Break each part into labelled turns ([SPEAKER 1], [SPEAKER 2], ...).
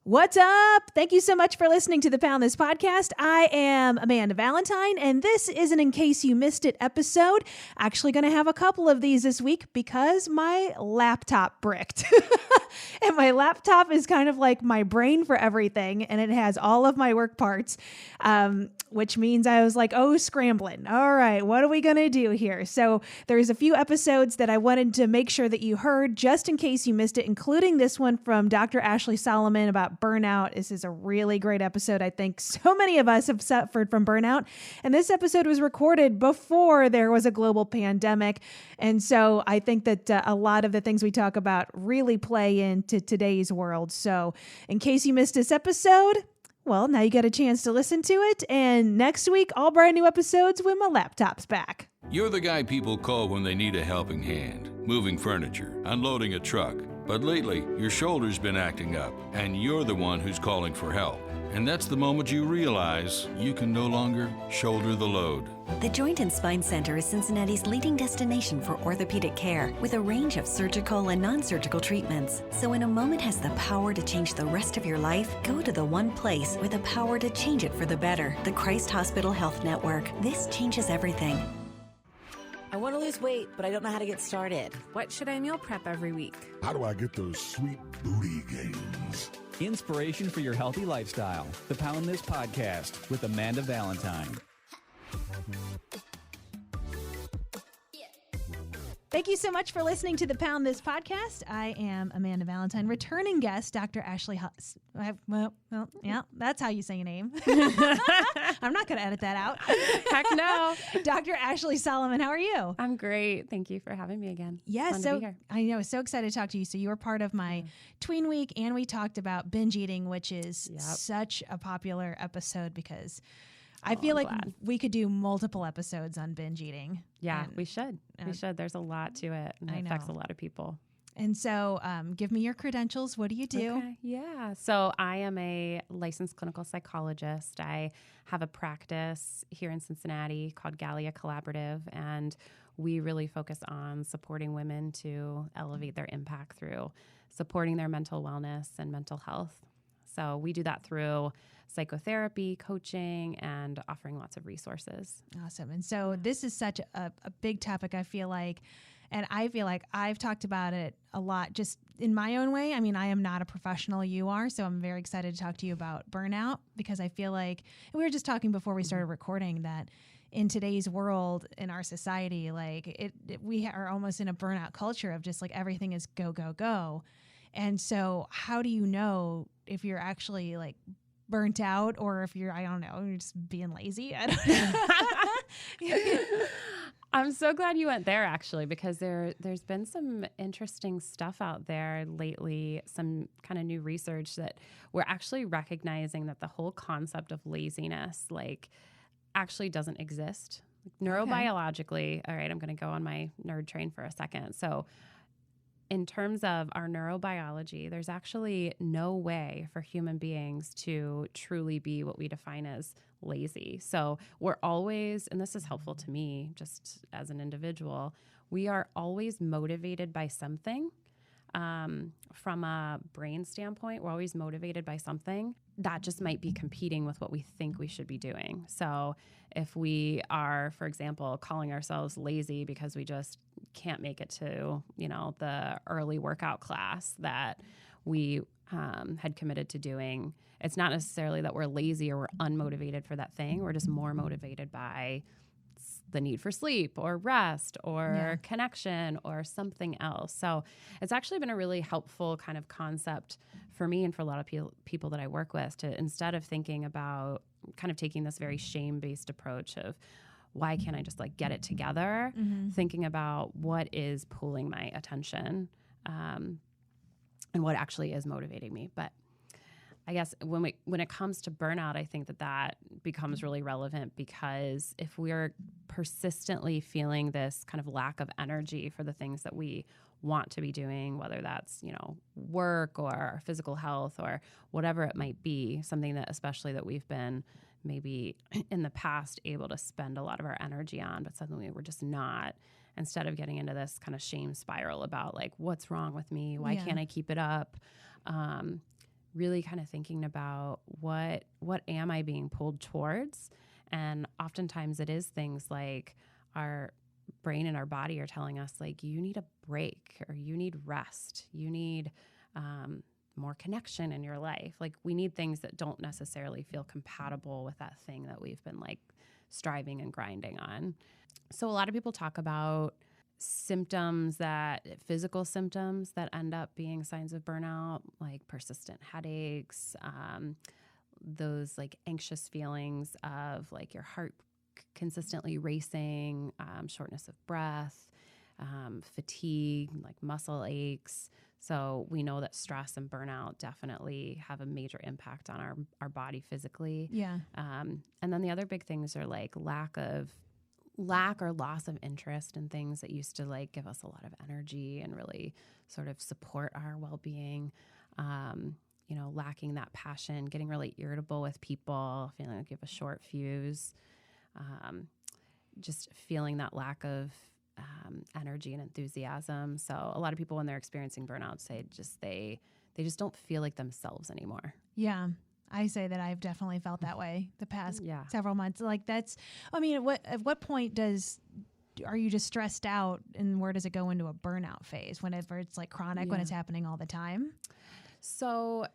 [SPEAKER 1] What's up? Thank you so much for listening to the Pound This podcast. I am Amanda Valentine, and this is an In Case You Missed It episode. Actually going to have a couple of these this week because my laptop bricked. And my laptop is kind of like my brain for everything, and it has all of my work parts, which means I was like, scrambling. All right, what are we going to do here? So there's a few episodes that I wanted to make sure that you heard just in case you missed it, including this one from Dr. Ashley Solomon about burnout. This is a really great episode. I think so many of us have suffered from burnout. And this episode was recorded before there was a global pandemic. And so I think that a lot of the things we talk about really play into today's world. So in case you missed this episode, well, now you got a chance to listen to it. And next week, all brand new episodes when my laptop's back.
[SPEAKER 2] You're the guy people call when they need a helping hand, moving furniture, unloading a truck. But lately, your shoulder's been acting up, and you're the one who's calling for help. And that's the moment you realize you can no longer shoulder the load.
[SPEAKER 3] The Joint and Spine Center is Cincinnati's leading destination for orthopedic care with a range of surgical and non-surgical treatments. So when a moment has the power to change the rest of your life, go to the one place with the power to change it for the better. The Christ Hospital Health Network. This changes everything.
[SPEAKER 4] I want to lose weight, but I don't know how to get started.
[SPEAKER 5] What should I meal prep every week?
[SPEAKER 6] How do I get those sweet booty gains?
[SPEAKER 7] Inspiration for your healthy lifestyle. The Pound This Podcast with Amanda Valentine.
[SPEAKER 1] Thank you so much for listening to the Pound This podcast. I am Amanda Valentine. Returning guest, Dr. Ashley. Yeah, that's how you say your name. I'm not going to edit that out.
[SPEAKER 5] Heck no.
[SPEAKER 1] Dr. Ashley Solomon, how are you?
[SPEAKER 5] I'm great. Thank you for having me again.
[SPEAKER 1] Yeah,
[SPEAKER 5] Fun to
[SPEAKER 1] so
[SPEAKER 5] be here.
[SPEAKER 1] I know, so excited to talk to you. So you were part of my tween week, and we talked about binge eating, which is such a popular episode because I feel like we could do multiple episodes on binge eating.
[SPEAKER 5] Yeah, we should. We should. There's a lot to it, and it affects a lot of people.
[SPEAKER 1] And so give me your credentials. What do you do?
[SPEAKER 5] Okay. Yeah. So I am a licensed clinical psychologist. I have a practice here in Cincinnati called Gallia Collaborative, and we really focus on supporting women to elevate their impact through supporting their mental wellness and mental health. So we do that through psychotherapy, coaching, and offering lots of resources.
[SPEAKER 1] Awesome. And so this is such a big topic, I feel like. And I feel like I've talked about it a lot just in my own way. I mean, I am not a professional, you are, so I'm very excited to talk to you about burnout because I feel like, and we were just talking before we started recording that in today's world, in our society, like we are almost in a burnout culture of just like everything is go, go, go. And so how do you know if you're actually like burnt out or if you're, I don't know, you're just being lazy? I don't know.
[SPEAKER 5] I'm so glad you went there, actually, because there's been some interesting stuff out there lately, some kind of new research that we're actually recognizing that the whole concept of laziness, like, actually doesn't exist. Neurobiologically, all right, I'm going to go on my nerd train for a second. So in terms of our neurobiology, there's actually no way for human beings to truly be what we define as lazy. So we're always, and this is helpful to me just as an individual, we are always motivated by something. From a brain standpoint, we're always motivated by something that just might be competing with what we think we should be doing. So if we are, for example, calling ourselves lazy because we just can't make it to, the early workout class that we had committed to doing, it's not necessarily that we're lazy or we're unmotivated for that thing. We're just more motivated by the need for sleep or rest or connection or something else. So it's actually been a really helpful kind of concept for me and for a lot of people that I work with to, instead of thinking about kind of taking this very shame-based approach of why can't I just like get it together, thinking about what is pulling my attention and what actually is motivating me. But I guess when it comes to burnout, I think that becomes really relevant because if we're persistently feeling this kind of lack of energy for the things that we want to be doing, whether that's, work or our physical health or whatever it might be, something that especially that we've been maybe in the past able to spend a lot of our energy on, but suddenly we're just not, instead of getting into this kind of shame spiral about like, what's wrong with me? Why can't I keep it up? really kind of thinking about what am I being pulled towards? And oftentimes it is things like our brain and our body are telling us like, you need a break, or you need rest. You need more connection in your life. Like, we need things that don't necessarily feel compatible with that thing that we've been like striving and grinding on. So a lot of people talk about physical symptoms that end up being signs of burnout, like persistent headaches, those like anxious feelings of like your heart consistently racing, shortness of breath, fatigue, like muscle aches. So we know that stress and burnout definitely have a major impact on our body physically.
[SPEAKER 1] Yeah.
[SPEAKER 5] And then the other big things are like lack or loss of interest in things that used to like give us a lot of energy and really sort of support our well-being. Lacking that passion, getting really irritable with people, feeling like you have a short fuse, just feeling that lack of energy and enthusiasm. So a lot of people, when they're experiencing burnout, say they just don't feel like themselves anymore.
[SPEAKER 1] Yeah. I say that I've definitely felt that way the past several months. Like at what point are you just stressed out, and where does it go into a burnout phase? Whenever it's like chronic, when it's happening all the time?
[SPEAKER 5] So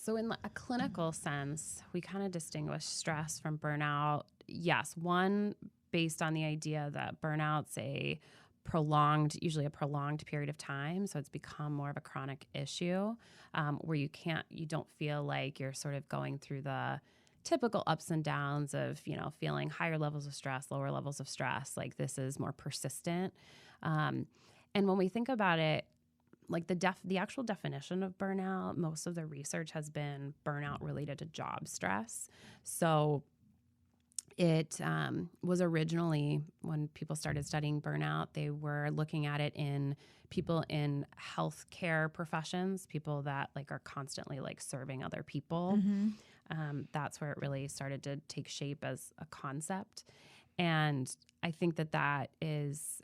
[SPEAKER 5] in a clinical sense, we kind of distinguish stress from burnout. Yes, one based on the idea that burnout's usually a prolonged period of time. So it's become more of a chronic issue where you don't feel like you're sort of going through the typical ups and downs of, feeling higher levels of stress, lower levels of stress. Like, this is more persistent. And when we think about it, like the actual definition of burnout, most of the research has been burnout related to job stress. So it was originally, when people started studying burnout, they were looking at it in people in healthcare professions, people that like are constantly like serving other people.
[SPEAKER 1] Mm-hmm.
[SPEAKER 5] That's where it really started to take shape as a concept. And I think that is,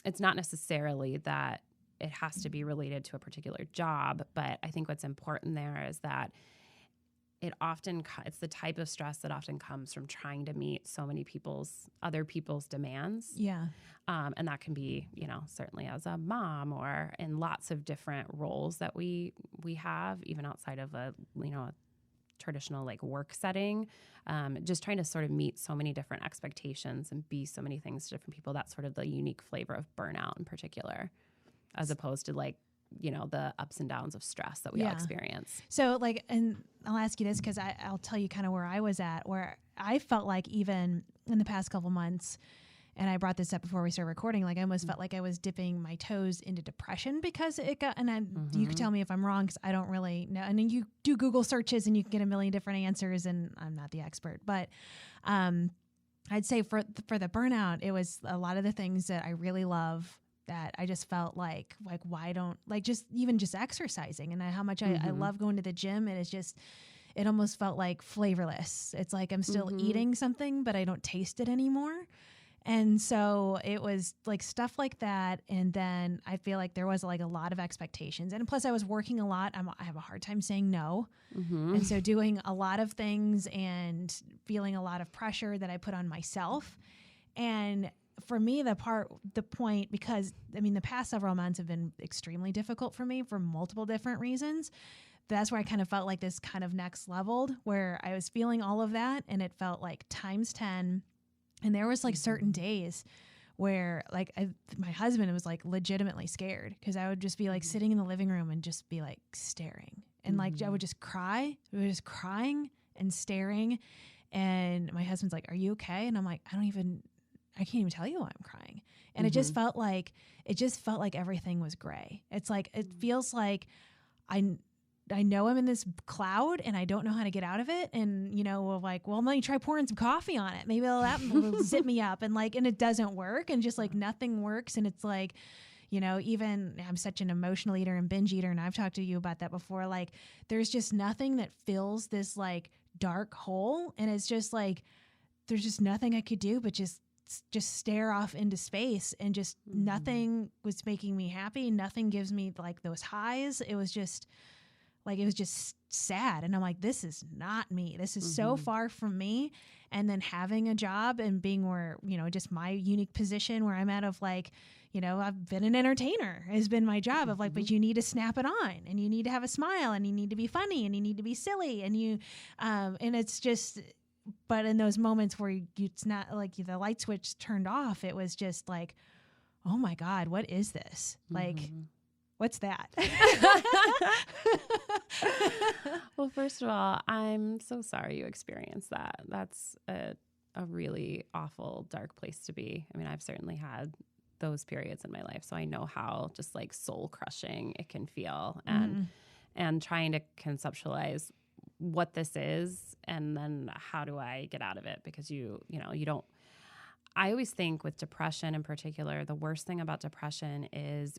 [SPEAKER 5] it's not necessarily that it has to be related to a particular job, but I think what's important there is that it's the type of stress that often comes from trying to meet so many other people's demands.
[SPEAKER 1] Yeah.
[SPEAKER 5] And that can be, certainly as a mom or in lots of different roles that we have, even outside of a traditional like work setting, just trying to sort of meet so many different expectations and be so many things to different people. That's sort of the unique flavor of burnout in particular, as opposed to like, the ups and downs of stress that we all experience.
[SPEAKER 1] So like, and I'll ask you this because I'll tell you kind of where I was at, where I felt like even in the past couple months, and I brought this up before we started recording, like I almost felt like I was dipping my toes into depression because it got, and you can tell me if I'm wrong because I don't really know. And then you do Google searches and you can get a million different answers, and I'm not the expert, but I'd say for the burnout, it was a lot of the things that I really love that I just felt like why don't, like just exercising, and how much I love going to the gym. And it almost felt like flavorless. It's like I'm still eating something, but I don't taste it anymore. And so it was like stuff like that. And then I feel like there was like a lot of expectations. And plus I was working a lot. I have a hard time saying no. And so doing a lot of things and feeling a lot of pressure that I put on myself. And for me, the point, because the past several months have been extremely difficult for me for multiple different reasons. That's where I kind of felt like this kind of next leveled, where I was feeling all of that and it felt like times 10. And there was like certain days where like my husband was like legitimately scared, because I would just be like sitting in the living room and just be like staring. And like I would just cry. I was just crying and staring. And my husband's like, "Are you okay?" And I'm like, I can't even tell you why I'm crying. And it just felt like everything was gray. It's like, it feels like I know I'm in this cloud and I don't know how to get out of it. And, like, well, let me try pouring some coffee on it. Maybe that will zip me up. And it doesn't work. And just like nothing works. And it's like, even I'm such an emotional eater and binge eater. And I've talked to you about that before. Like, there's just nothing that fills this like dark hole. And it's just like, there's just nothing I could do but just stare off into space, and just nothing was making me happy. Nothing gives me like those highs. It was just Like, it was just sad. And I'm like, this is not me. This is so far from me. And then having a job and being where, just my unique position where I'm at of like, I've been an entertainer has been my job of like, but you need to snap it on and you need to have a smile and you need to be funny and you need to be silly. And and it's just, but in those moments where it's not like the light switch turned off, it was just like, oh my God, what is this? Like, what's that?
[SPEAKER 5] Well, first of all, I'm so sorry you experienced that. That's a really awful, dark place to be. I mean, I've certainly had those periods in my life, so I know how just like soul crushing it can feel, and trying to conceptualize what this is and then how do I get out of it, because you don't. I always think with depression in particular, the worst thing about depression is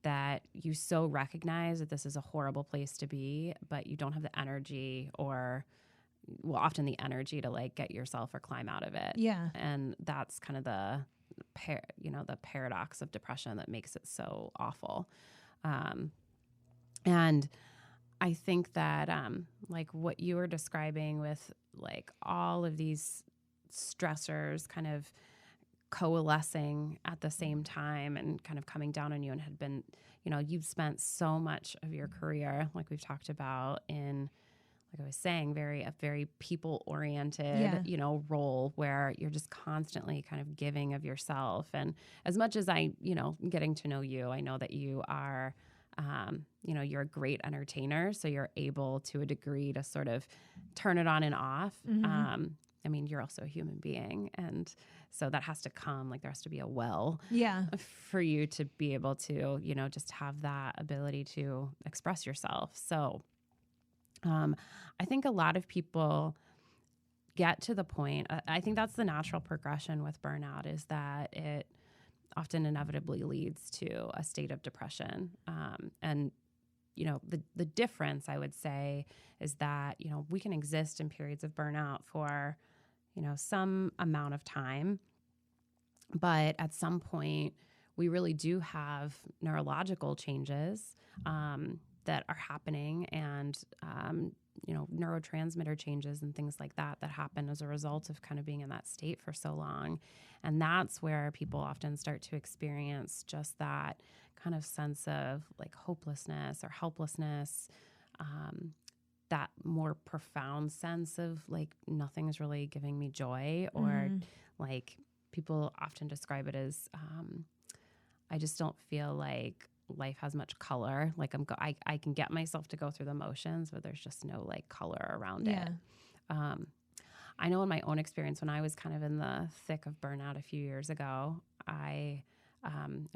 [SPEAKER 5] that you so recognize that this is a horrible place to be, but you don't have the energy often the energy to like get yourself or climb out of it.
[SPEAKER 1] Yeah.
[SPEAKER 5] And that's kind of the paradox of depression that makes it so awful. And I think that like what you were describing with like all of these stressors kind of coalescing at the same time and kind of coming down on you, and had been, you've spent so much of your career, like we've talked about, in, like I was saying, a very people-oriented, role where you're just constantly kind of giving of yourself. And as much as I, getting to know you, I know that you are, you're a great entertainer, so you're able to a degree to sort of turn it on and off. I mean, you're also a human being, and so that has to come, like there has to be a well for you to be able to, just have that ability to express yourself. So I think a lot of people get to the point, I think that's the natural progression with burnout, is that it often inevitably leads to a state of depression. And the difference, I would say, is that, we can exist in periods of burnout for, some amount of time. But at some point, we really do have neurological changes that are happening, and, neurotransmitter changes and things like that happen as a result of kind of being in that state for so long. And that's where people often start to experience just that kind of sense of like hopelessness or helplessness, that more profound sense of like nothing's really giving me joy, or like people often describe it as I just don't feel like life has much color. Like I can get myself to go through the motions, but there's just no like color around it. I know in my own experience, when I was kind of in the thick of burnout a few years ago, and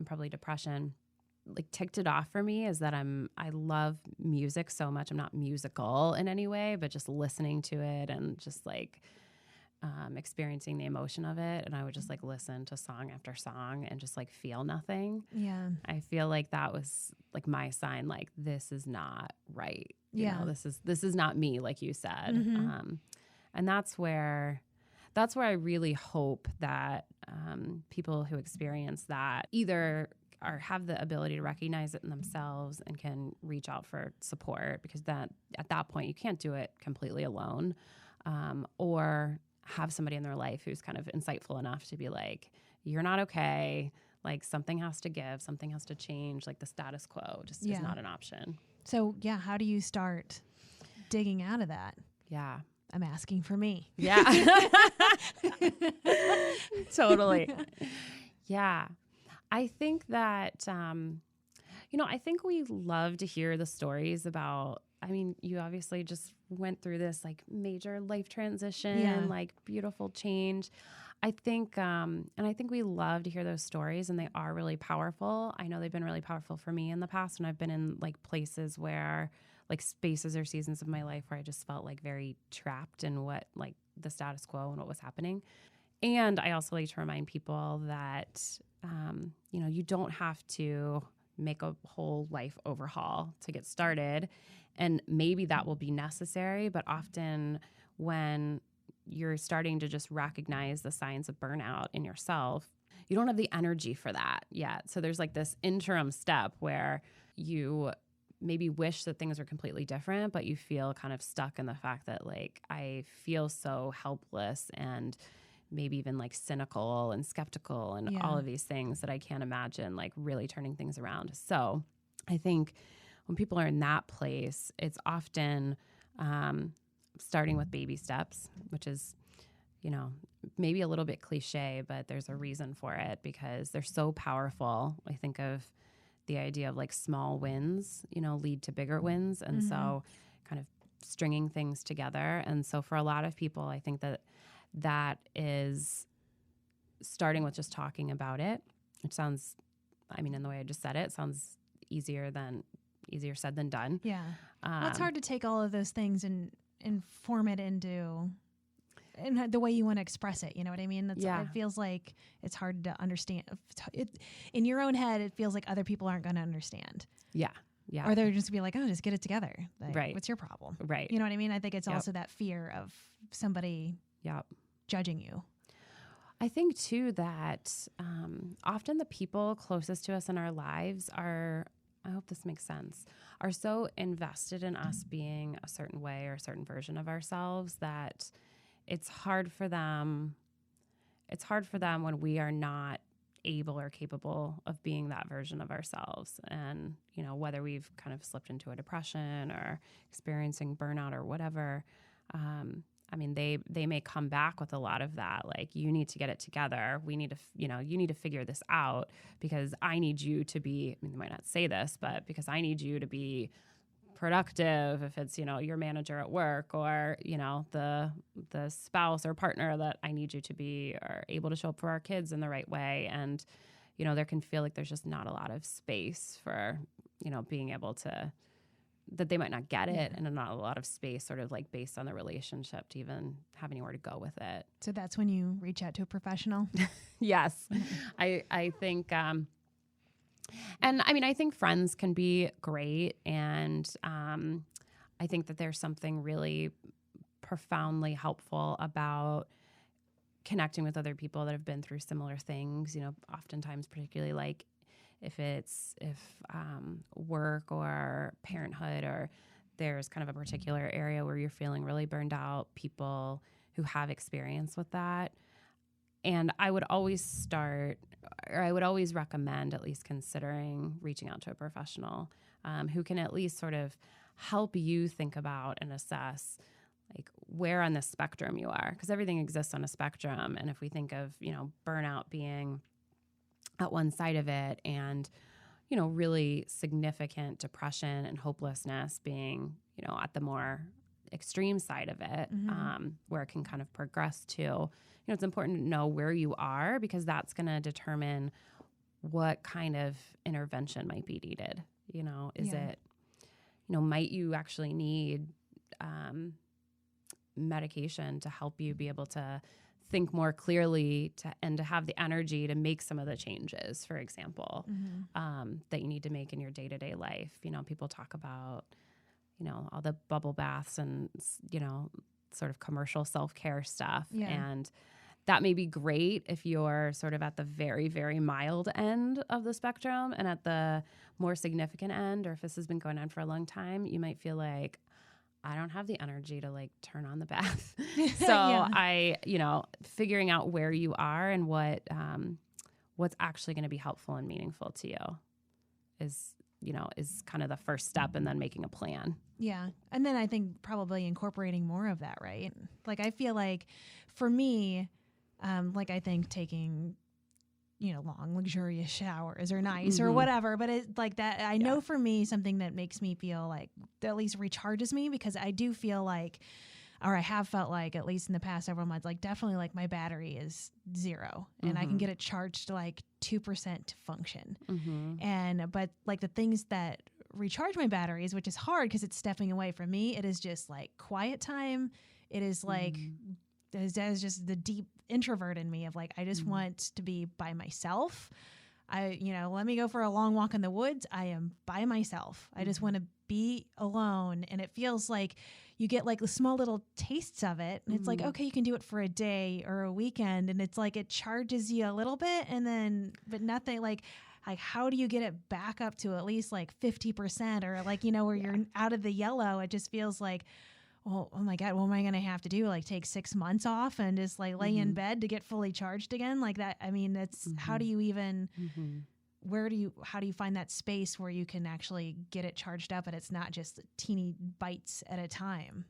[SPEAKER 5] probably depression, like ticked it off for me is that I love music so much. I'm not musical in any way, but just listening to it and just like experiencing the emotion of it. And I would just like listen to song after song and just like feel nothing. Yeah. I feel like that was like my sign, like this is not right. You know, this is not me, like you said. And that's where I really hope that people who experience that either have the ability to recognize it in themselves and can reach out for support, because that at that point you can't do it completely alone, or have somebody in their life who's kind of insightful enough to be like, you're not okay, like something has to give, something has to change, like the status quo just is not an option.
[SPEAKER 1] So how do you start digging out of that?
[SPEAKER 5] Yeah.
[SPEAKER 1] I'm asking for me.
[SPEAKER 5] Yeah. Totally. Yeah. I think that, I think we love to hear the stories about, I mean, you obviously just went through this like major life transition, like beautiful change. I think, and I think we love to hear those stories, and they are really powerful. I know they've been really powerful for me in the past when I've been in like places where like spaces or seasons of my life where I just felt like very trapped in what like the status quo and what was happening. And I also like to remind people that, you don't have to make a whole life overhaul to get started. And maybe that will be necessary, but often when you're starting to just recognize the signs of burnout in yourself, you don't have the energy for that yet. So there's like this interim step where you maybe wish that things were completely different, but you feel kind of stuck in the fact that like, I feel so helpless and maybe even like cynical and skeptical and all of these things that I can't imagine like really turning things around. So I think when people are in that place, it's often starting with baby steps, which is, you know, maybe a little bit cliche, but there's a reason for it because they're so powerful. I think of the idea of like small wins, you know, lead to bigger wins. And so kind of stringing things together. And so for a lot of people, I think that is starting with just talking about it, which sounds, I mean, in the way I just said it, sounds easier said than done.
[SPEAKER 1] Yeah. Well, it's hard to take all of those things and form it into the way you want to express it. You know what I mean? It feels like it's hard to understand. In your own head, it feels like other people aren't going to understand. Yeah. Yeah. Or they're just be like, oh, just get it together. Like,
[SPEAKER 5] right.
[SPEAKER 1] What's your problem?
[SPEAKER 5] Right.
[SPEAKER 1] You know what I mean? I think it's also that fear of somebody judging you.
[SPEAKER 5] I think too that often the people closest to us in our lives are, I hope this makes sense, are so invested in us being a certain way or a certain version of ourselves that it's hard for them when we are not able or capable of being that version of ourselves. And, you know, whether we've kind of slipped into a depression or experiencing burnout or whatever, I mean, they may come back with a lot of that. Like, you need to get it together. We need to, you need to figure this out because I need you to be, I mean, they might not say this, but because I need you to be productive, if it's, your manager at work or, the spouse or partner, that I need you to be or able to show up for our kids in the right way. And, there can feel like there's just not a lot of space for, being able to, that they might not get it, and not a lot of space sort of like based on the relationship to even have anywhere to go with it.
[SPEAKER 1] So that's when you reach out to a professional?
[SPEAKER 5] Yes. I think, and I mean, I think friends can be great. And I think that there's something really profoundly helpful about connecting with other people that have been through similar things, oftentimes particularly like if work or parenthood, or there's kind of a particular area where you're feeling really burned out, people who have experience with that. And I would always recommend at least considering reaching out to a professional who can at least sort of help you think about and assess like where on the spectrum you are, because everything exists on a spectrum. And if we think of, burnout being at one side of it, and, really significant depression and hopelessness being, at the more extreme side of it, where it can kind of progress to, it's important to know where you are, because that's going to determine what kind of intervention might be needed. Is it, might you actually need medication to help you be able to think more clearly and to have the energy to make some of the changes, for example, that you need to make in your day-to-day life. People talk about, all the bubble baths and, sort of commercial self-care stuff. Yeah. And that may be great if you're sort of at the very, very mild end of the spectrum, and at the more significant end, or if this has been going on for a long time, you might feel like, I don't have the energy to like turn on the bath. So figuring out where you are and what's actually going to be helpful and meaningful to you is kind of the first step, and then making a plan.
[SPEAKER 1] Yeah. And then I think probably incorporating more of that, right? Like, I feel like for me, I think taking, long, luxurious showers are nice or whatever, but it's like that. I know for me, something that makes me feel like that at least recharges me, because I do feel like, or I have felt like, at least in the past several months, like definitely like my battery is 0 and I can get it charged to like 2% to function. But like the things that recharge my batteries, which is hard because it's stepping away from me, it is just like quiet time. It is like, that is just the deep introvert in me of like, I just want to be by myself. Let me go for a long walk in the woods. I am by myself. I just want to be alone. And it feels like you get like the small little tastes of it. And it's like, okay, you can do it for a day or a weekend. And it's like, it charges you a little bit, and then, but nothing like, like, how do you get it back up to at least like 50% or like, where you're out of the yellow? It just feels like, well, oh my God, what am I going to have to do? Like take 6 months off and just like lay in bed to get fully charged again? Like that. I mean, that's how do you even, how do you find that space where you can actually get it charged up and it's not just teeny bites at a time?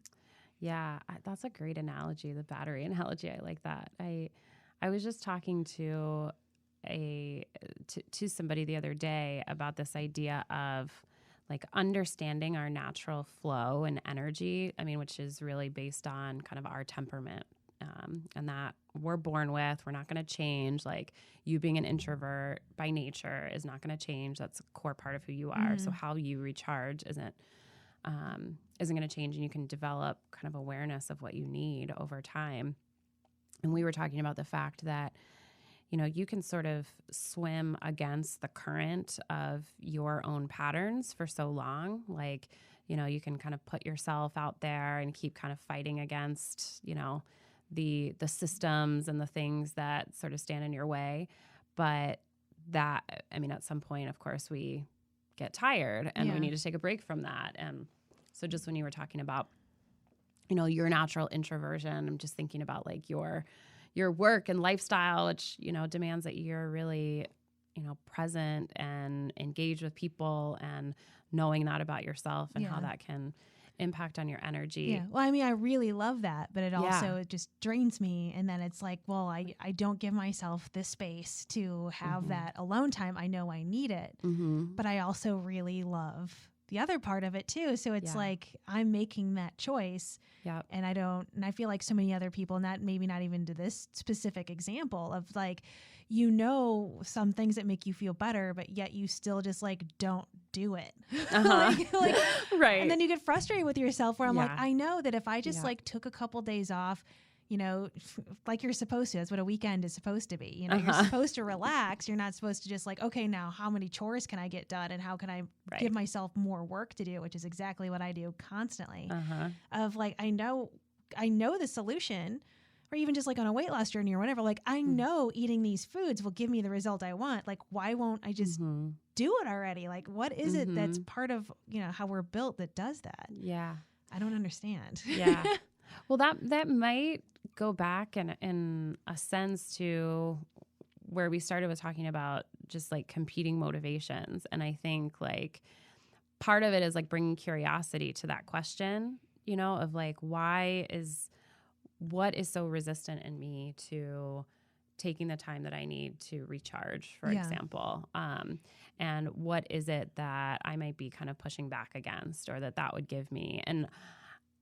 [SPEAKER 5] Yeah, that's a great analogy. The battery analogy. I like that. I was just talking to somebody the other day about this idea of like understanding our natural flow and energy. I mean, which is really based on kind of our temperament, and that we're born with. We're not going to change. Like you being an introvert by nature is not going to change. That's a core part of who you are. So how you recharge isn't going to change, and you can develop kind of awareness of what you need over time. And we were talking about the fact that you can sort of swim against the current of your own patterns for so long. Like, you can kind of put yourself out there and keep kind of fighting against, the systems and the things that sort of stand in your way. But that, I mean, at some point, of course, we get tired and we need to take a break from that. And so just when you were talking about, your natural introversion, I'm just thinking about like your work and lifestyle, which, demands that you're really, present and engaged with people, and knowing that about yourself and how that can impact on your energy.
[SPEAKER 1] Yeah. Well, I mean, I really love that, but it also, it just drains me. And then it's like, well, I don't give myself the space to have that alone time. I know I need it, but I also really love the other part of it too. So it's like, I'm making that choice.
[SPEAKER 5] Yep.
[SPEAKER 1] And I feel like so many other people, and that maybe not even to this specific example of like, some things that make you feel better, but yet you still just like, don't do it. like,
[SPEAKER 5] right.
[SPEAKER 1] And then you get frustrated with yourself where I'm like, I know that if I just like took a couple days off, like you're supposed to, that's what a weekend is supposed to be. You're supposed to relax. You're not supposed to just like, okay, now how many chores can I get done? And how can I give myself more work to do, which is exactly what I do constantly of like, I know the solution, or even just like on a weight loss journey or whatever, like I know eating these foods will give me the result I want. Like, why won't I just do it already? Like, what is it that's part of, how we're built that does that?
[SPEAKER 5] Yeah.
[SPEAKER 1] I don't understand.
[SPEAKER 5] Yeah. Well, that might go back in a sense to where we started with talking about just like competing motivations. And I think like part of it is like bringing curiosity to that question, of like, what is so resistant in me to taking the time that I need to recharge, for example? And what is it that I might be kind of pushing back against, or that would give me? And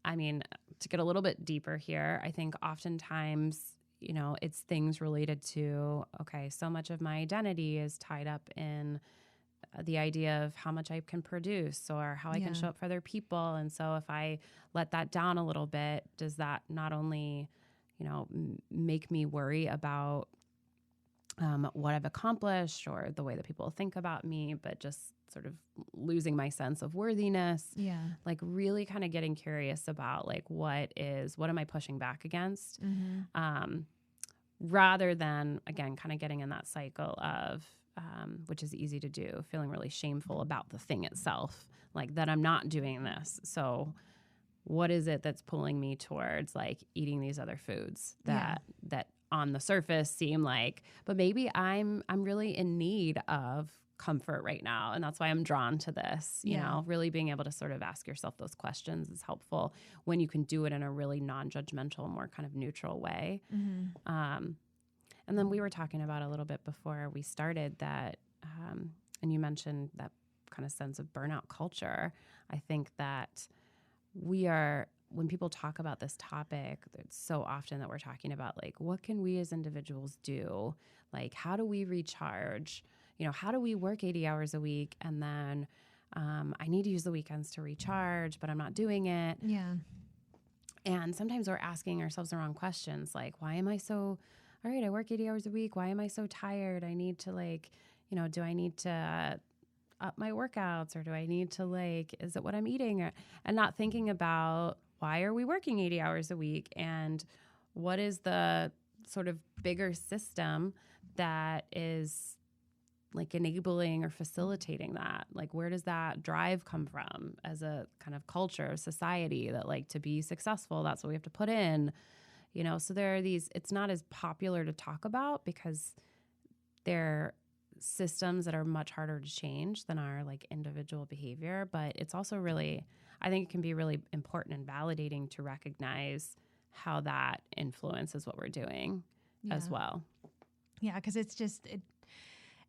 [SPEAKER 5] I mean, to get a little bit deeper here, I think oftentimes, it's things related to, okay, so much of my identity is tied up in the idea of how much I can produce or how I can show up for other people. And so if I let that down a little bit, does that not only, make me worry about what I've accomplished or the way that people think about me, but just sort of losing my sense of worthiness.
[SPEAKER 1] Yeah.
[SPEAKER 5] Like really kind of getting curious about like, what am I pushing back against? Rather than, again, kind of getting in that cycle of, which is easy to do, feeling really shameful about the thing itself, like that I'm not doing this. So what is it that's pulling me towards like eating these other foods that on the surface seem like, but maybe I'm really in need of comfort right now. And that's why I'm drawn to this, you know, really being able to sort of ask yourself those questions is helpful when you can do it in a really non-judgmental, more kind of neutral way. And then we were talking about a little bit before we started that, and you mentioned that kind of sense of burnout culture. I think that when people talk about this topic, it's so often that we're talking about like, what can we as individuals do? Like, how do we recharge? You know, how do we work 80 hours a week? And then I need to use the weekends to recharge, but I'm not doing it.
[SPEAKER 1] Yeah.
[SPEAKER 5] And sometimes we're asking ourselves the wrong questions. Like, why am I so, all right, I work 80 hours a week. Why am I so tired? I need to like, you know, do I need to up my workouts, or do I need to like, is it what I'm eating? And not thinking about why are we working 80 hours a week, and what is the sort of bigger system that is like enabling or facilitating that? Like, where does that drive come from as a kind of culture, society, that like to be successful, that's what we have to put in, you know? So there are these, it's not as popular to talk about because they're systems that are much harder to change than our like individual behavior. But it's also really, I think it can be really important and validating to recognize how that influences what we're doing as well.
[SPEAKER 1] Yeah, because it's just, and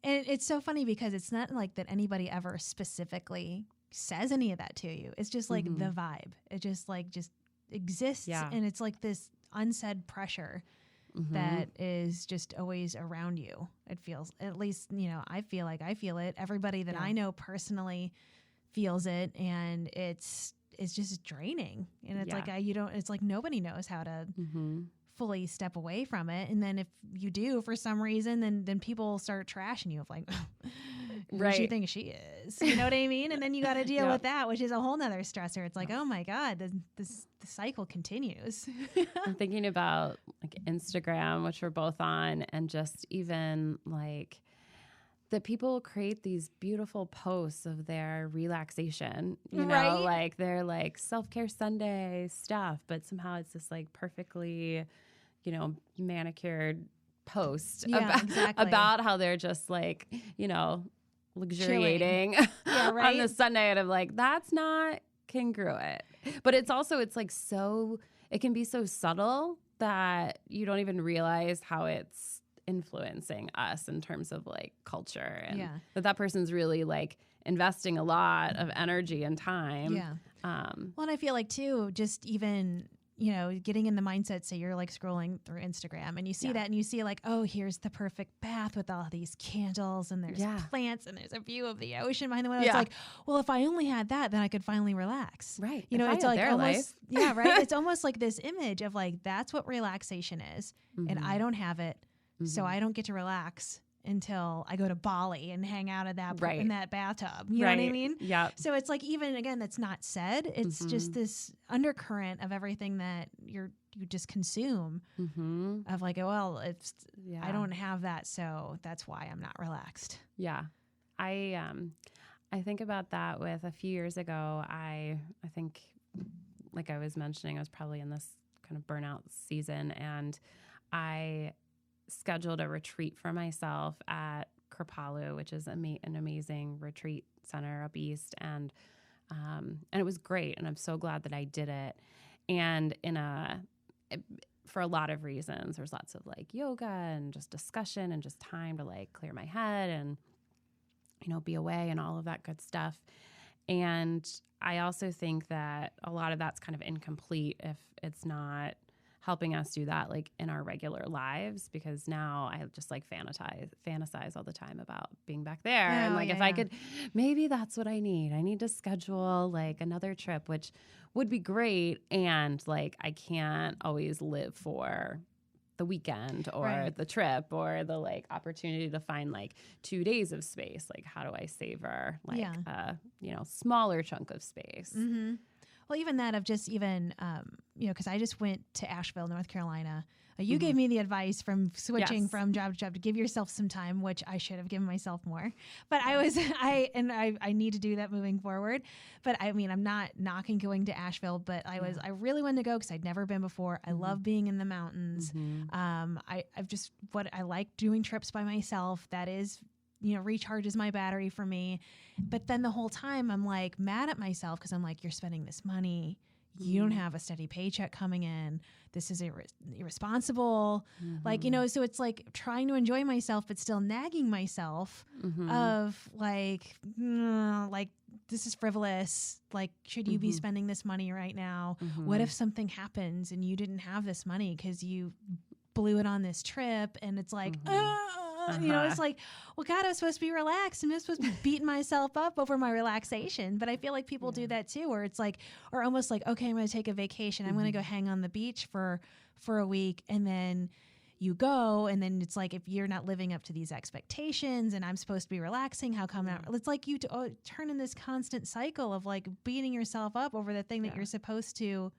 [SPEAKER 1] it's so funny because it's not like that anybody ever specifically says any of that to you. It's just like the vibe. It just exists.
[SPEAKER 5] Yeah.
[SPEAKER 1] And it's like this unsaid pressure that is just always around you. It feels, at least, you know, I feel like I feel it. Everybody that I know personally feels it, and it's just draining. And it's like, it's like nobody knows how to fully step away from it. And then if you do for some reason, then people start trashing you of like, who does she think she is? You know what I mean? And then you got to deal with that, which is a whole nother stressor. It's like, oh my God, the cycle continues.
[SPEAKER 5] I'm thinking about like Instagram, which we're both on, and just even like that people create these beautiful posts of their relaxation, you know, like their like self-care Sunday stuff, but somehow it's this like perfectly, you know, manicured post about how they're just like, you know, luxuriating on the Sunday. And I'm like, that's not congruent. But it's also, it's like so, it can be so subtle that you don't even realize how it's influencing us in terms of like culture, and that person's really like investing a lot of energy and time.
[SPEAKER 1] Well, and I feel like too, just even, you know, getting in the mindset, say you're like scrolling through Instagram and you see that and you see like, oh, here's the perfect bath with all these candles and there's plants and there's a view of the ocean behind the window. It's like, well, if I only had that, then I could finally relax.
[SPEAKER 5] Right.
[SPEAKER 1] You know, it's like almost, it's almost like this image of like, that's what relaxation is. And I don't have it. So I don't get to relax until I go to Bali and hang out in that bathtub. You know what I mean?
[SPEAKER 5] Yeah.
[SPEAKER 1] So it's like, even again, that's not said. It's just this undercurrent of everything that you just consume of like, well, I don't have that, so that's why I'm not relaxed.
[SPEAKER 5] Yeah. I think about that with a few years ago. I think, like I was mentioning, I was probably in this kind of burnout season, and I scheduled a retreat for myself at Kripalu, which is an amazing retreat center up east, and it was great, and I'm so glad that I did it. And for a lot of reasons, there's lots of like yoga and just discussion and just time to like clear my head and, you know, be away and all of that good stuff. And I also think that a lot of that's kind of incomplete if it's not helping us do that like in our regular lives, because now I just like fantasize all the time about being back there. And like, if I could, maybe that's what I need to schedule like another trip, which would be great. And like, I can't always live for the weekend or the trip or the like opportunity to find like 2 days of space. Like, how do I savor like a, you know, smaller chunk of space?
[SPEAKER 1] Well, even that of just even, you know, because I just went to Asheville, North Carolina. You gave me the advice from switching from job to job to give yourself some time, which I should have given myself more. But I need to do that moving forward. But I mean, I'm not knocking going to Asheville, but I really wanted to go because I'd never been before. I love being in the mountains. I like doing trips by myself. That is, you know, recharges my battery for me. But then the whole time I'm like mad at myself because I'm like, you're spending this money. You don't have a steady paycheck coming in. This is irresponsible. Like, you know, so it's like trying to enjoy myself, but still nagging myself of like, this is frivolous. Like, should you be spending this money right now? What if something happens and you didn't have this money because you blew it on this trip? And it's like, you know, it's like, well, God, I was supposed to be relaxed. I'm supposed to be beating myself up over my relaxation. But I feel like people do that too, where it's like, or almost like, okay, I'm going to take a vacation. I'm going to go hang on the beach for a week. And then you go, and then it's like, if you're not living up to these expectations and I'm supposed to be relaxing, how come not? It's like you turn in this constant cycle of like beating yourself up over the thing that you're supposed to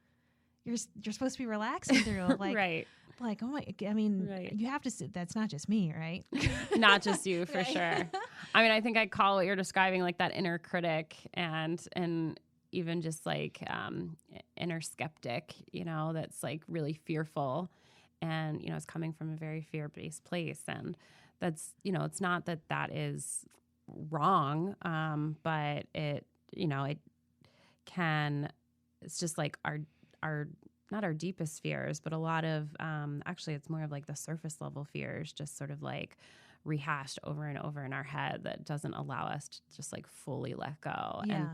[SPEAKER 1] be relaxing through. Like, like, oh my, I mean, you have to sit. That's not just me, right?
[SPEAKER 5] Not just you, for sure. I mean, I think I call what you're describing like that inner critic and even just like inner skeptic, that's like really fearful and, it's coming from a very fear-based place. And that's, it's not that is wrong, but it can, it's just like our not our deepest fears, but a lot of, actually it's more of like the surface level fears, just sort of like rehashed over and over in our head that doesn't allow us to just like fully let go.
[SPEAKER 1] Yeah.
[SPEAKER 5] And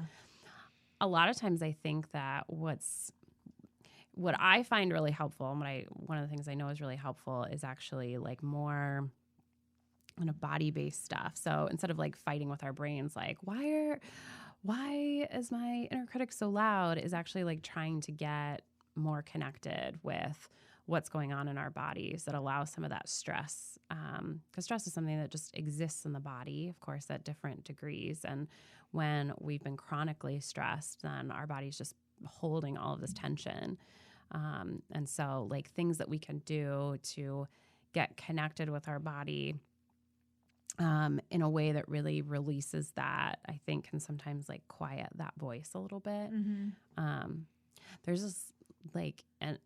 [SPEAKER 5] a lot of times I think that what I find really helpful, and one of the things I know is really helpful is actually like more kind of body-based stuff. So instead of like fighting with our brains, like why is my inner critic so loud, is actually like trying to get more connected with what's going on in our bodies that allows some of that stress. Because stress is something that just exists in the body, of course, at different degrees. And when we've been chronically stressed, then our body's just holding all of this tension. And so like things that we can do to get connected with our body in a way that really releases that, I think can sometimes like quiet that voice a little bit.
[SPEAKER 1] Mm-hmm.
[SPEAKER 5] There's this like, and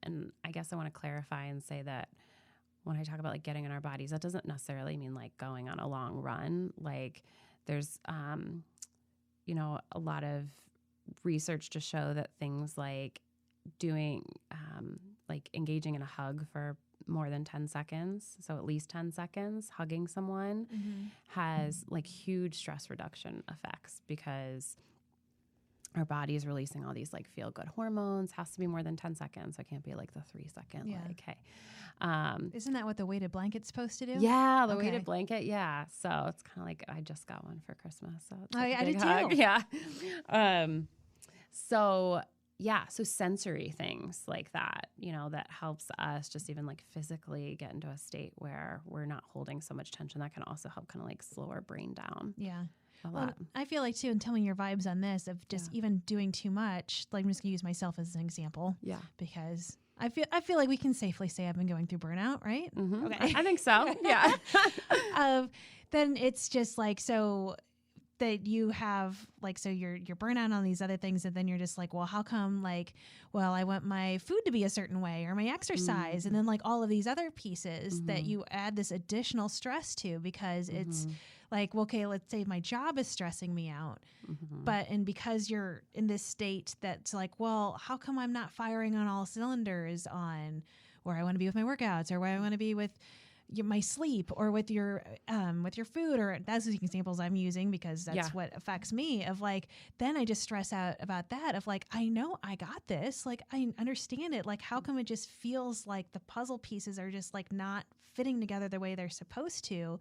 [SPEAKER 5] I guess I want to clarify and say that when I talk about like getting in our bodies, that doesn't necessarily mean like going on a long run. Like there's, a lot of research to show that things like doing, like engaging in a hug for more than 10 seconds, so at least 10 seconds, hugging someone has like huge stress reduction effects because our body is releasing all these like feel good hormones. Has to be more than 10 seconds. So it can't be like the 3 second, like, hey.
[SPEAKER 1] Isn't that what the weighted blanket's supposed to do?
[SPEAKER 5] Yeah, the weighted blanket. Yeah. So it's kind of like, I just got one for Christmas. So it's like
[SPEAKER 1] I did
[SPEAKER 5] hug.
[SPEAKER 1] too.
[SPEAKER 5] Yeah. So sensory things like that, that helps us just even like physically get into a state where we're not holding so much tension. That can also help kind of like slow our brain down.
[SPEAKER 1] Yeah.
[SPEAKER 5] A
[SPEAKER 1] Well,
[SPEAKER 5] lot.
[SPEAKER 1] I feel like too, and tell me your vibes on this, of just even doing too much. Like I'm just gonna use myself as an example.
[SPEAKER 5] Yeah.
[SPEAKER 1] Because I feel like we can safely say I've been going through burnout, right?
[SPEAKER 5] Mm-hmm.
[SPEAKER 1] Okay.
[SPEAKER 5] I think so. Yeah.
[SPEAKER 1] Then it's just like, so that you have like, so you're burnout on these other things, and then you're just like, well, how come, like, well, I want my food to be a certain way or my exercise, and then like all of these other pieces that you add this additional stress to, because it's like, okay, let's say my job is stressing me out, and because you're in this state that's like, well, how come I'm not firing on all cylinders on where I want to be with my workouts, or where I want to be with my sleep, or with your food, or that's the examples I'm using because that's what affects me, of like, then I just stress out about that, of like, I know I got this, like I understand it, like how come it just feels like the puzzle pieces are just like not fitting together the way they're supposed to?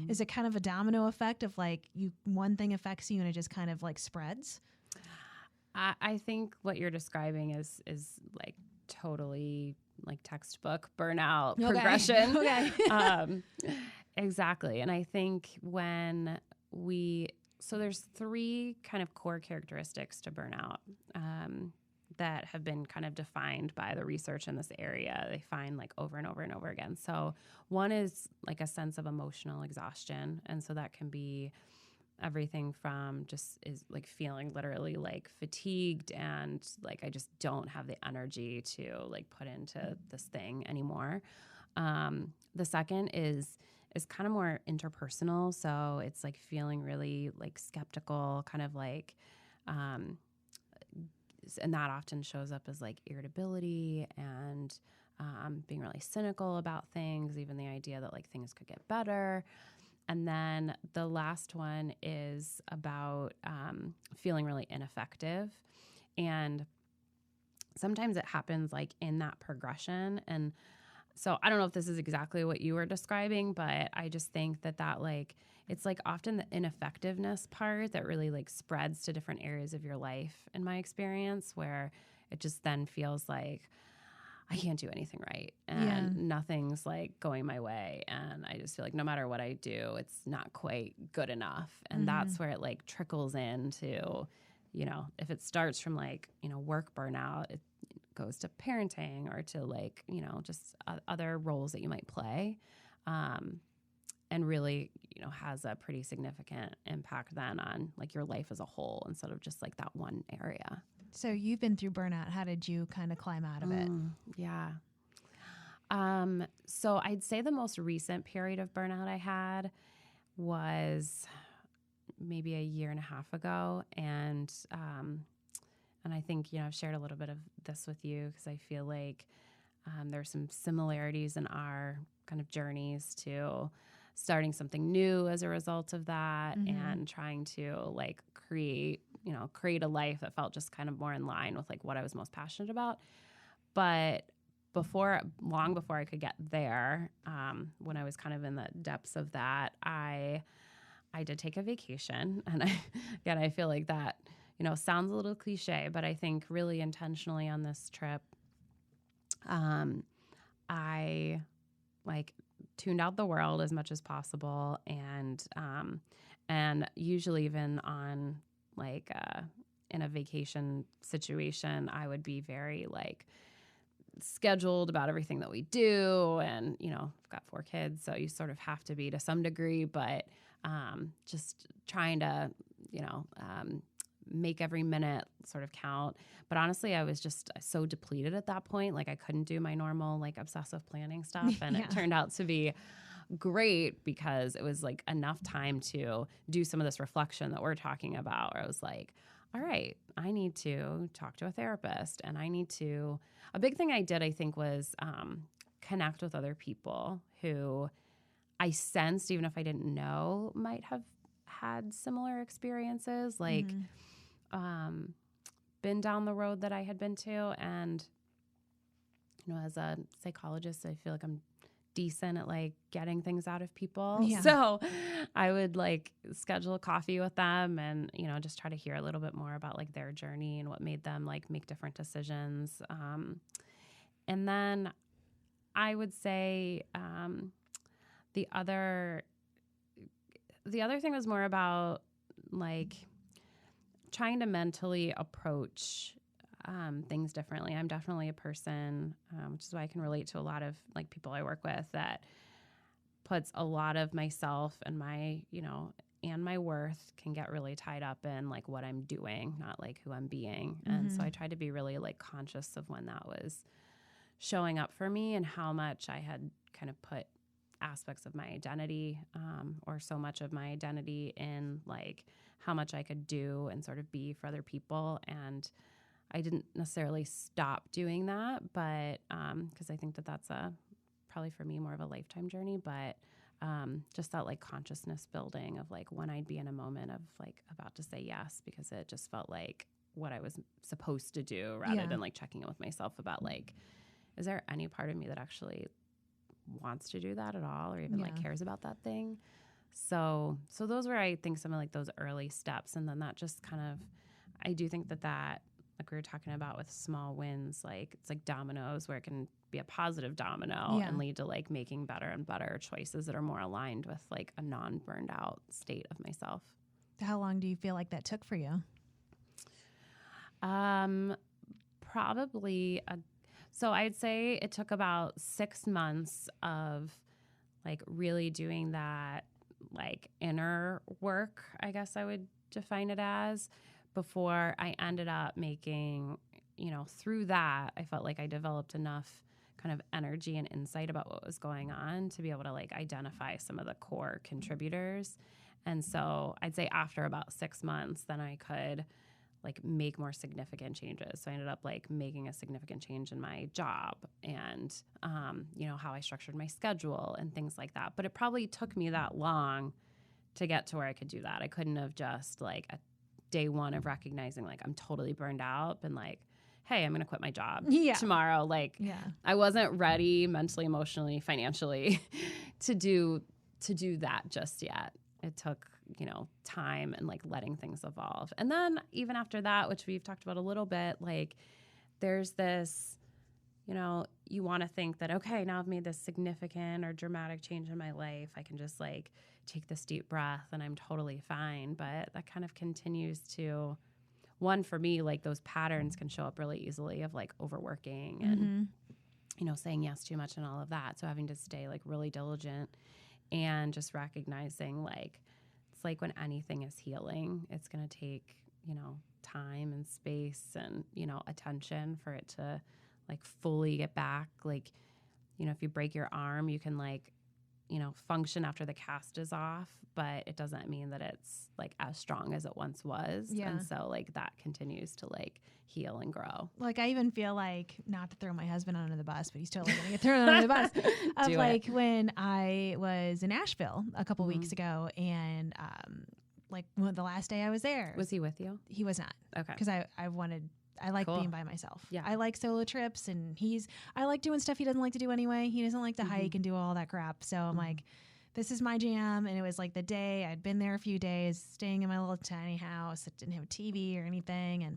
[SPEAKER 1] Is it kind of a domino effect of like one thing affects you and it just kind of like spreads?
[SPEAKER 5] I think what you're describing is like totally like textbook burnout progression. Exactly. And I think so there's 3 kind of core characteristics to burnout that have been kind of defined by the research in this area. They find like over and over and over again. So one is like a sense of emotional exhaustion. And so that can be everything from just is like feeling literally like fatigued and like I just don't have the energy to like put into this thing anymore. The second is kind of more interpersonal. So it's like feeling really like skeptical, kind of like, and that often shows up as like irritability and being really cynical about things, even the idea that like things could get better. And then the last one is about feeling really ineffective. And sometimes it happens like in that progression. And so I don't know if this is exactly what you were describing, but I just think that like, it's like often the ineffectiveness part that really like spreads to different areas of your life in my experience, where it just then feels like, I can't do anything right, and nothing's like going my way. And I just feel like no matter what I do, it's not quite good enough. And that's where it like trickles into, if it starts from like, work burnout, it goes to parenting or to like, just other roles that you might play. And and really, has a pretty significant impact then on like your life as a whole instead of just like that one area.
[SPEAKER 1] So you've been through burnout. How did you kind of climb out of it?
[SPEAKER 5] Yeah. So I'd say the most recent period of burnout I had was maybe a year and a half ago. And I think, I've shared a little bit of this with you because I feel like there's some similarities in our kind of journeys to starting something new as a result of that and trying to like create a life that felt just kind of more in line with like what I was most passionate about. But long before I could get there, when I was kind of in the depths of that, I did take a vacation. And I feel like that, sounds a little cliche, but I think really intentionally on this trip, I like tuned out the world as much as possible. And usually even on like, in a vacation situation, I would be very like scheduled about everything that we do. And, I've got 4 kids, so you sort of have to be to some degree, but just trying to, make every minute sort of count. But honestly, I was just so depleted at that point. Like I couldn't do my normal like obsessive planning stuff. And it turned out to be great because it was like enough time to do some of this reflection that we're talking about, where I was like, all right, I need to talk to a therapist, and a big thing I did, I think, was connect with other people who I sensed, even if I didn't know, might have had similar experiences, like been down the road that I had been to. And, as a psychologist, I feel like I'm decent at like getting things out of people. Yeah. So I would like schedule a coffee with them and, just try to hear a little bit more about like their journey and what made them like make different decisions. And then I would say the other thing was more about like trying to mentally approach things differently. I'm definitely a person, which is why I can relate to a lot of like people I work with, that puts a lot of myself and my, and my worth can get really tied up in like what I'm doing, not like who I'm being. And so I tried to be really like conscious of when that was showing up for me and how much I had kind of put aspects of my identity or so much of my identity in like how much I could do and sort of be for other people. And I didn't necessarily stop doing that, but because I think that that's probably for me more of a lifetime journey, but just that like consciousness building of like when I'd be in a moment of like about to say yes, because it just felt like what I was supposed to do rather than like checking in with myself about like, is there any part of me that actually wants to do that at all or even like cares about that thing? So those were, I think, some of like those early steps. And then that just kind of, I do think that like we were talking about with small wins, like it's like dominoes where it can be a positive domino and lead to like making better and better choices that are more aligned with like a non-burned out state of myself.
[SPEAKER 1] How long do you feel like that took for you?
[SPEAKER 5] Probably so I'd say it took about 6 months of like really doing that like inner work, I guess I would define it as, before I ended up making, through that, I felt like I developed enough kind of energy and insight about what was going on to be able to like identify some of the core contributors. And so I'd say after about 6 months, then I could like make more significant changes. So I ended up like making a significant change in my job and, how I structured my schedule and things like that. But it probably took me that long to get to where I could do that. I couldn't have just like at day one of recognizing like I'm totally burned out and like, hey, I'm going to quit my job tomorrow. Like I wasn't ready mentally, emotionally, financially to do that just yet. It took, time and like letting things evolve. And then even after that, which we've talked about a little bit, like there's this, you want to think that, okay, now I've made this significant or dramatic change in my life. I can just like take this deep breath and I'm totally fine. But that kind of continues to, one, for me, like those patterns can show up really easily of like overworking and, saying yes too much and all of that. So having to stay like really diligent And just recognizing like, it's like when anything is healing, it's going to take, time and space and, attention for it to like fully get back. Like, if you break your arm, you can like, function after the cast is off, but it doesn't mean that it's like as strong as it once was.
[SPEAKER 1] Yeah.
[SPEAKER 5] And so like that continues to like heal and grow.
[SPEAKER 1] Like I even feel like, not to throw my husband under the bus, but he's totally going to get thrown under the bus. Of like when I was in Asheville a couple weeks ago, and the last day I was there.
[SPEAKER 5] Was he with you?
[SPEAKER 1] He was not.
[SPEAKER 5] Okay.
[SPEAKER 1] Because I like
[SPEAKER 5] Cool.
[SPEAKER 1] being by myself.
[SPEAKER 5] Yeah.
[SPEAKER 1] I like solo trips, and I like doing stuff he doesn't like to do anyway. He doesn't like to hike and do all that crap. So I'm like, this is my jam. And it was like the day I'd been there a few days, staying in my little tiny house that didn't have a TV or anything. And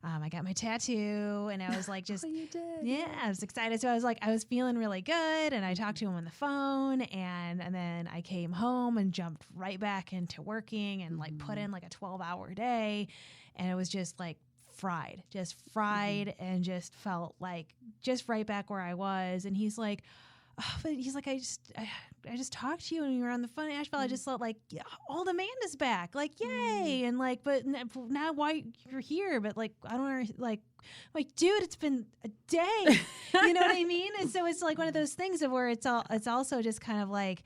[SPEAKER 1] I got my tattoo, and I was like, just,
[SPEAKER 5] You did.
[SPEAKER 1] yeah, I was excited. So I was feeling really good, and I talked to him on the phone, and then I came home and jumped right back into working and like put in like a 12-hour day. And it was just like, fried and just felt like just right back where I was. And he's like, I just talked to you when we were on the phone in Asheville. I just felt like, yeah, all the Amanda's back, like, yay. And like, but now why you're here? But like, I don't like, dude, it's been a day. You know what I mean? And so it's like one of those things of where it's also just kind of like,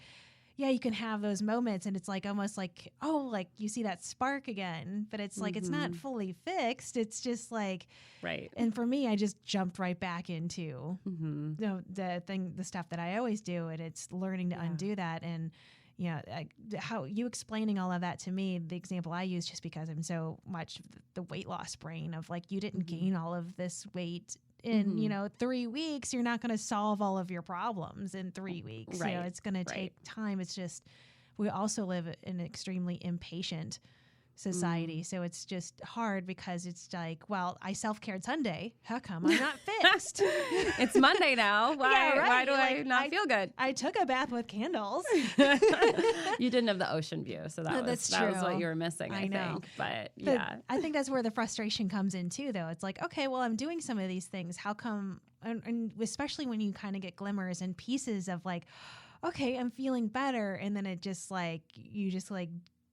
[SPEAKER 1] yeah, you can have those moments, and it's like almost like, oh, like you see that spark again, but it's like it's not fully fixed. It's just like,
[SPEAKER 5] right.
[SPEAKER 1] And for me, I just jumped right back into the stuff that I always do, and it's learning to undo that. And how you explaining all of that to me, the example I use, just because I'm so much the weight loss brain of like, you didn't gain all of this weight in 3 weeks. You're not going to solve all of your problems in 3 weeks.
[SPEAKER 5] Right.
[SPEAKER 1] It's going to take time. It's just, we also live in an extremely impatient society. So it's just hard because it's like, well, I self-cared Sunday. How come I'm not fixed?
[SPEAKER 5] It's Monday now. Why?
[SPEAKER 1] Yeah, right.
[SPEAKER 5] Why do I not feel good?
[SPEAKER 1] I took a bath with candles.
[SPEAKER 5] You didn't have the ocean view, so that was what you were missing. I
[SPEAKER 1] know.
[SPEAKER 5] think, but yeah,
[SPEAKER 1] I think that's where the frustration comes in too. Though it's like, okay, well, I'm doing some of these things. How come? And especially when you kind of get glimmers and pieces of like, okay, I'm feeling better, and then it just like you just like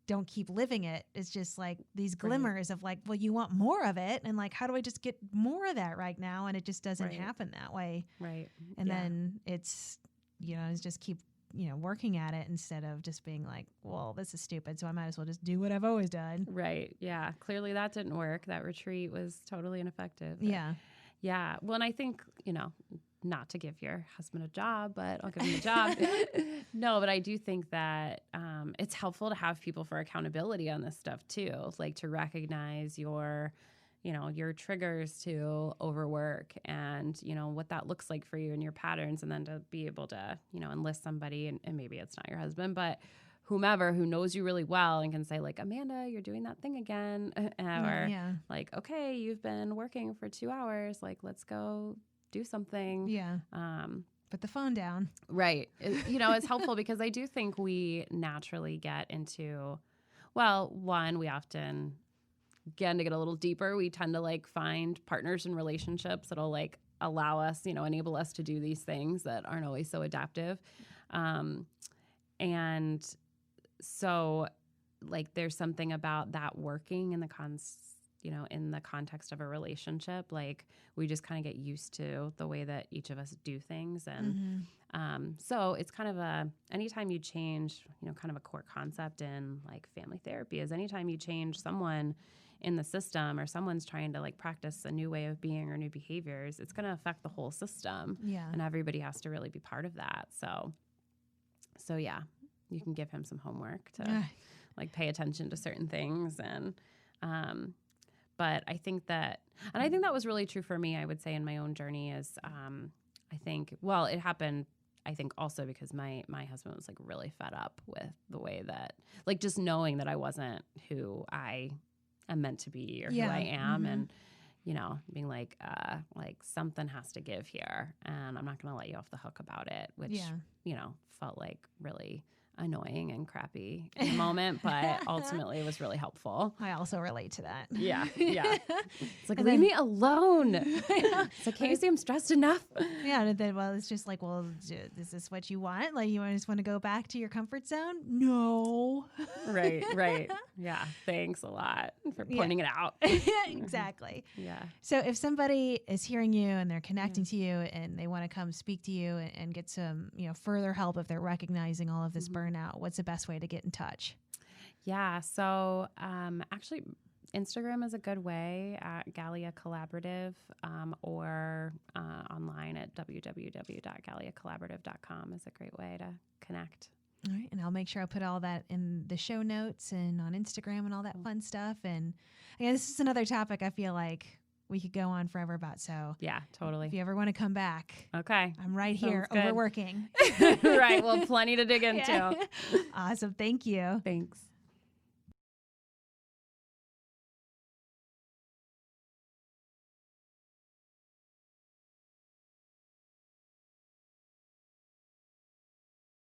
[SPEAKER 1] don't keep living it. It's just like these glimmers of like, well, you want more of it, and like, how do I just get more of that right now? And it just doesn't happen that way.
[SPEAKER 5] Right.
[SPEAKER 1] And then it's it's just keep working at it instead of just being like, well, this is stupid, so I might as well just do what I've always done.
[SPEAKER 5] Right. Yeah. Clearly that didn't work. That retreat was totally ineffective.
[SPEAKER 1] Yeah.
[SPEAKER 5] Yeah. Well, and I think, not to give your husband a job, but I'll give him a job. No, but I do think that it's helpful to have people for accountability on this stuff too, like to recognize your triggers to overwork and, what that looks like for you and your patterns, and then to be able to, enlist somebody, and maybe it's not your husband, but whomever who knows you really well and can say like, Amanda, you're doing that thing again. Or like, okay, you've been working for 2 hours. Like, let's go do something.
[SPEAKER 1] Yeah. Put the phone down.
[SPEAKER 5] Right. It's helpful because I do think we naturally get into, well, one, we often, again, to get a little deeper, we tend to like find partners and relationships that'll like allow us, enable us to do these things that aren't always so adaptive. And so like there's something about that working in the in the context of a relationship. Like we just kind of get used to the way that each of us do things. And so it's kind of anytime you change, kind of a core concept in like family therapy is anytime you change someone in the system, or someone's trying to like practice a new way of being or new behaviors, it's going to affect the whole system.
[SPEAKER 1] Yeah.
[SPEAKER 5] And everybody has to really be part of that. So yeah, you can give him some homework to like pay attention to certain things. And, but I think that was really true for me, I would say, in my own journey is, I think, well, it happened, I think also because my husband was like really fed up with the way that, like, just knowing that I wasn't who I am meant to be or who I am. And, being like something has to give here, and I'm not going to let you off the hook about it, which, felt like really annoying and crappy in the moment, but ultimately it was really helpful.
[SPEAKER 1] I also relate to that.
[SPEAKER 5] Yeah. It's like, leave me alone. It's like, Casey, I'm stressed enough.
[SPEAKER 1] Yeah. And then, well, it's just like, well, is this what you want? Like, you just want to go back to your comfort zone? No.
[SPEAKER 5] Right. Yeah. Thanks a lot for pointing it out.
[SPEAKER 1] Exactly.
[SPEAKER 5] Yeah.
[SPEAKER 1] So if somebody is hearing you and they're connecting to you and they want to come speak to you and get some, further help if they're recognizing all of this burnout, what's the best way to get in touch?
[SPEAKER 5] Yeah. So actually, Instagram is a good way at Gallia Collaborative or online at www.galliacollaborative.com is a great way to connect.
[SPEAKER 1] All right. And I'll make sure I put all that in the show notes and on Instagram and all that fun stuff. And this is another topic I feel like we could go on forever about. So
[SPEAKER 5] yeah, totally.
[SPEAKER 1] If you ever want to come back,
[SPEAKER 5] okay,
[SPEAKER 1] I'm right here overworking.
[SPEAKER 5] Right. Well, plenty to dig into.
[SPEAKER 1] Awesome. Thank you.
[SPEAKER 5] Thanks.